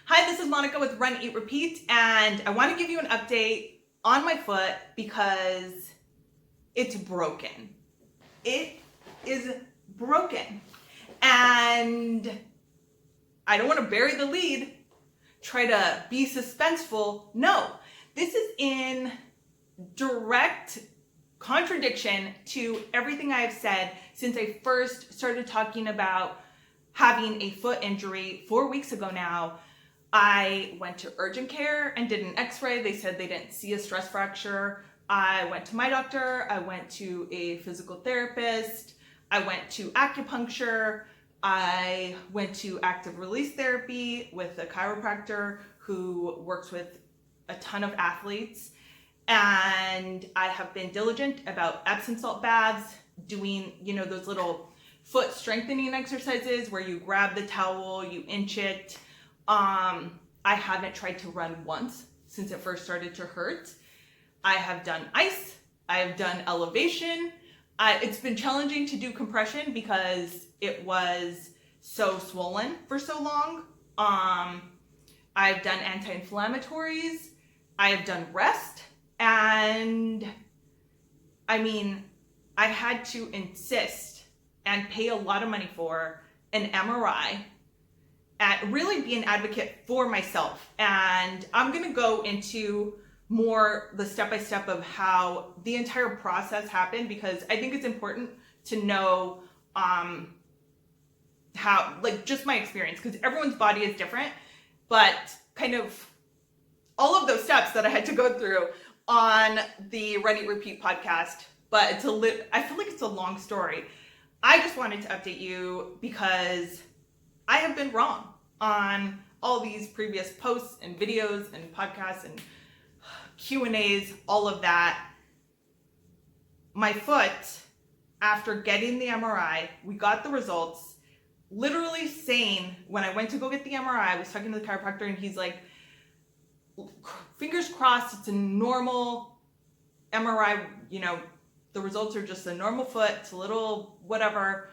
Hi, this is Monica with Run, Eat, Repeat, and I want to give you an update on my foot because it's broken. It is broken. And I don't want to bury the lead, try to be suspenseful. No, this is in direct contradiction to everything I have said since I first started talking about having a foot injury 4 weeks ago now. I went to urgent care and did an x-ray. They said they didn't see a stress fracture. I went to my doctor. I went to a physical therapist. I went to acupuncture. I went to active release therapy with a chiropractor who works with a ton of athletes. And I have been diligent about Epsom salt baths, doing, those little foot strengthening exercises where you grab the towel, you inch it. I haven't tried to run once since it first started to hurt. I have done ice. I have done elevation. It's been challenging to do compression because it was so swollen for so long. I've done anti-inflammatories. I have done rest. And I had to insist and pay a lot of money for an MRI and really be an advocate for myself. And I'm going to go into more the step-by-step of how the entire process happened, because I think it's important to know how, just my experience, because everyone's body is different, but kind of all of those steps that I had to go through on the Run, Eat, Repeat podcast. But I feel like it's a long story. I just wanted to update you because I have been wrong on all these previous posts and videos and podcasts and Q&As, all of that. My foot, after getting the MRI, we got the results, literally saying, when I went to go get the MRI, I was talking to the chiropractor and he's like, fingers crossed, it's a normal MRI, the results are just a normal foot, it's a little whatever,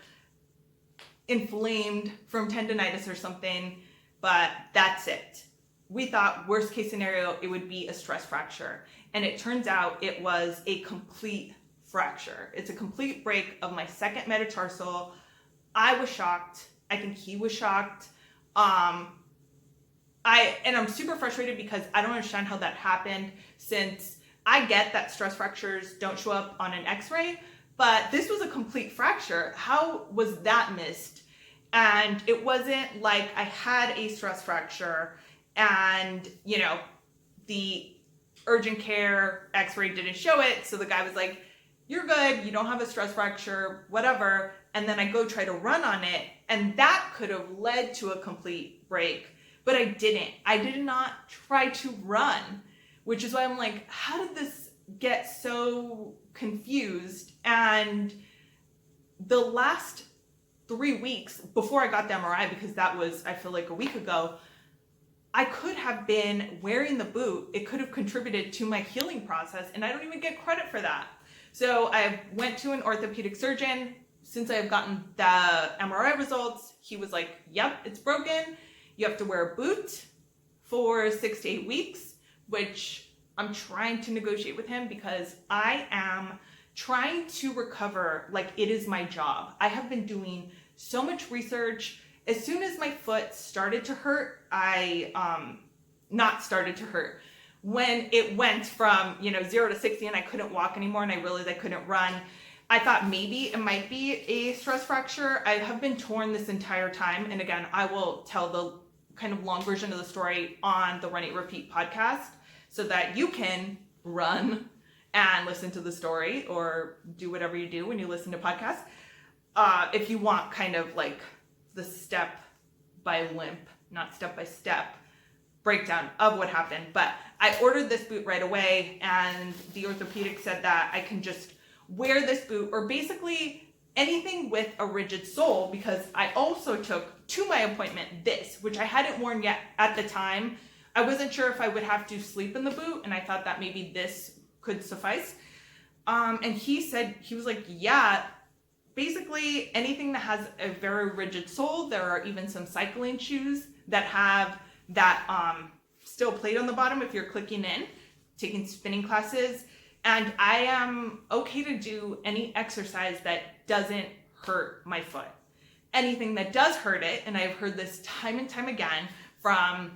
inflamed from tendonitis or something, but that's it. We thought worst case scenario, it would be a stress fracture. And it turns out it was a complete fracture. It's a complete break of my second metatarsal. I was shocked. I think he was shocked. I'm super frustrated because I don't understand how that happened, since I get that stress fractures don't show up on an x-ray, but this was a complete fracture. How was that missed? And it wasn't like I had a stress fracture and, the urgent care x-ray didn't show it. So the guy was like, you're good, you don't have a stress fracture, whatever. And then I go try to run on it, and that could have led to a complete break, but I didn't. I did not try to run, which is why I'm like, how did this get so confused? And the last 3 weeks before I got the MRI, because that was, I feel like, a week ago, I could have been wearing the boot. It could have contributed to my healing process, and I don't even get credit for that. So I went to an orthopedic surgeon. Since I have gotten the MRI results, he was like, yep, it's broken. You have to wear a boot for 6 to 8 weeks, which I'm trying to negotiate with him because I am trying to recover like it is my job. I have been doing so much research. As soon as my foot started to hurt, when it went from 0 to 60 and I couldn't walk anymore and I realized I couldn't run, I thought maybe it might be a stress fracture. I have been torn this entire time, and again, I will tell the kind of long version of the story on the Run, Eat, Repeat podcast so that you can run and listen to the story or do whatever you do when you listen to podcasts. If you want kind of like the step by limp, not step by step breakdown of what happened. But I ordered this boot right away, and the orthopedic said that I can just wear this boot, or basically anything with a rigid sole, because I also took to my appointment this, which I hadn't worn yet at the time. I wasn't sure if I would have to sleep in the boot, and I thought that maybe this could suffice. And he was like, yeah, basically anything that has a very rigid sole. There are even some cycling shoes that have that still plate on the bottom if you're clicking in, taking spinning classes. And I am okay to do any exercise that doesn't hurt my foot. Anything that does hurt it, and I've heard this time and time again from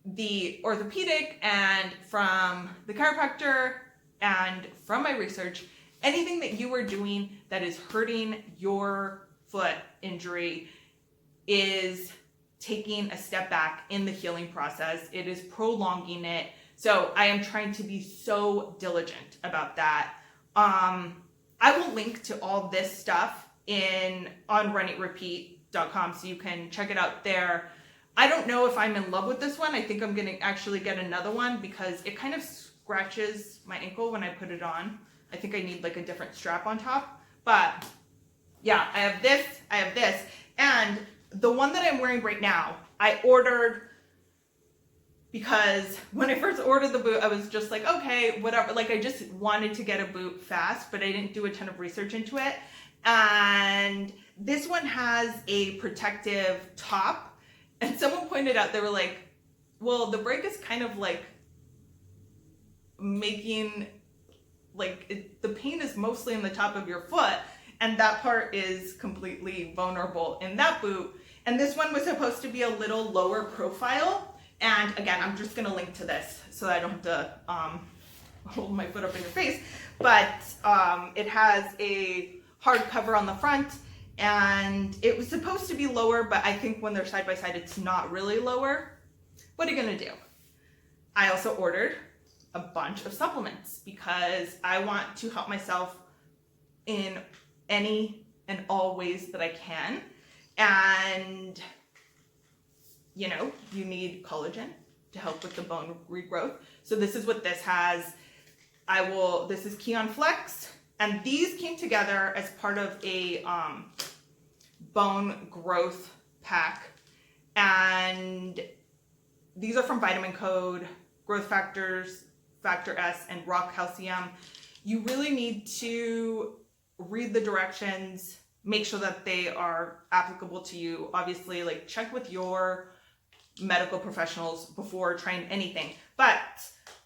the orthopedic and from the chiropractor and from my research, anything that you are doing that is hurting your foot injury is taking a step back in the healing process. It is prolonging it. So I am trying to be so diligent about that. I will link to all this stuff on runeatrepeat.com so you can check it out there. I don't know if I'm in love with this one. I think I'm gonna actually get another one because it kind of scratches my ankle when I put it on. I think I need like a different strap on top. But yeah, I have this, and the one that I'm wearing right now, I ordered because when I first ordered the boot, I was just like, okay, whatever. Like I just wanted to get a boot fast, but I didn't do a ton of research into it. And this one has a protective top. And someone pointed out, they were like, well, the break is kind of like making, like the pain is mostly in the top of your foot. And that part is completely vulnerable in that boot. And this one was supposed to be a little lower profile. And again, I'm just gonna link to this so that I don't have to hold my foot up in your face. But it has a hard cover on the front, and it was supposed to be lower, but I think when they're side by side, it's not really lower. What are you gonna do? I also ordered a bunch of supplements because I want to help myself in any and all ways that I can. And you know, you need collagen to help with the bone regrowth. So this is what this has. This is Keon Flex, and these came together as part of a bone growth pack. And these are from Vitamin Code, Growth Factors, Factor S, and Raw Calcium. You really need to read the directions, make sure that they are applicable to you. Obviously, like check with your medical professionals before trying anything, but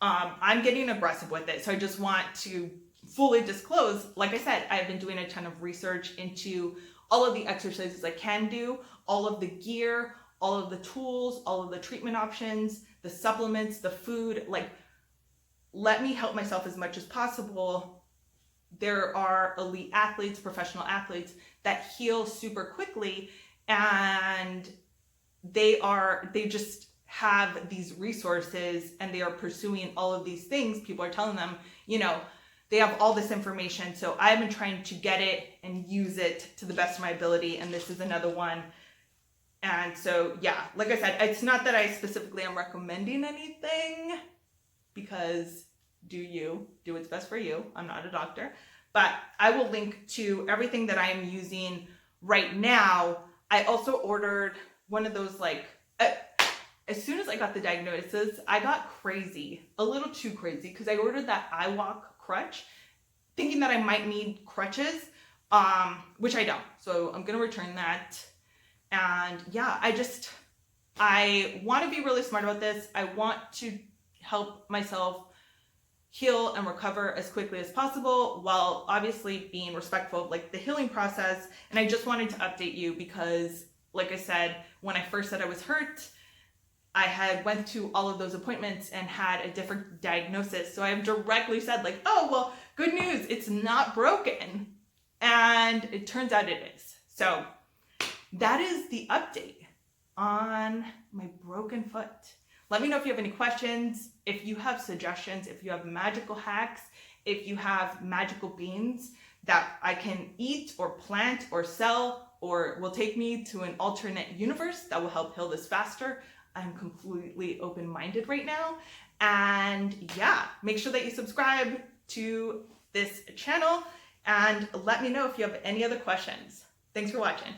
I'm getting aggressive with it. So I just want to fully disclose, like I said, I've been doing a ton of research into all of the exercises I can do, all of the gear, all of the tools, all of the treatment options, the supplements, the food. Like, let me help myself as much as possible. There are elite athletes, professional athletes that heal super quickly, and they just have these resources and they are pursuing all of these things. People are telling them, you know, they have all this information. So I've been trying to get it and use it to the best of my ability. And this is another one. And so, yeah, like I said, it's not that I specifically am recommending anything, because do what's best for you. I'm not a doctor, but I will link to everything that I am using right now. I also ordered one of those, like, as soon as I got the diagnosis, I got crazy, a little too crazy, because I ordered that iWalk crutch, thinking that I might need crutches, which I don't. So I'm going to return that. And yeah, I want to be really smart about this. I want to help myself heal and recover as quickly as possible, while obviously being respectful of like the healing process. And I just wanted to update you because, like I said, when I first said I was hurt, I had went to all of those appointments and had a different diagnosis. So I've directly said like, oh, well, good news, it's not broken. And it turns out it is. So that is the update on my broken foot. Let me know if you have any questions, if you have suggestions, if you have magical hacks, if you have magical beans that I can eat or plant or sell, or will take me to an alternate universe that will help heal this faster. I'm completely open-minded right now. And yeah, make sure that you subscribe to this channel and let me know if you have any other questions. Thanks for watching.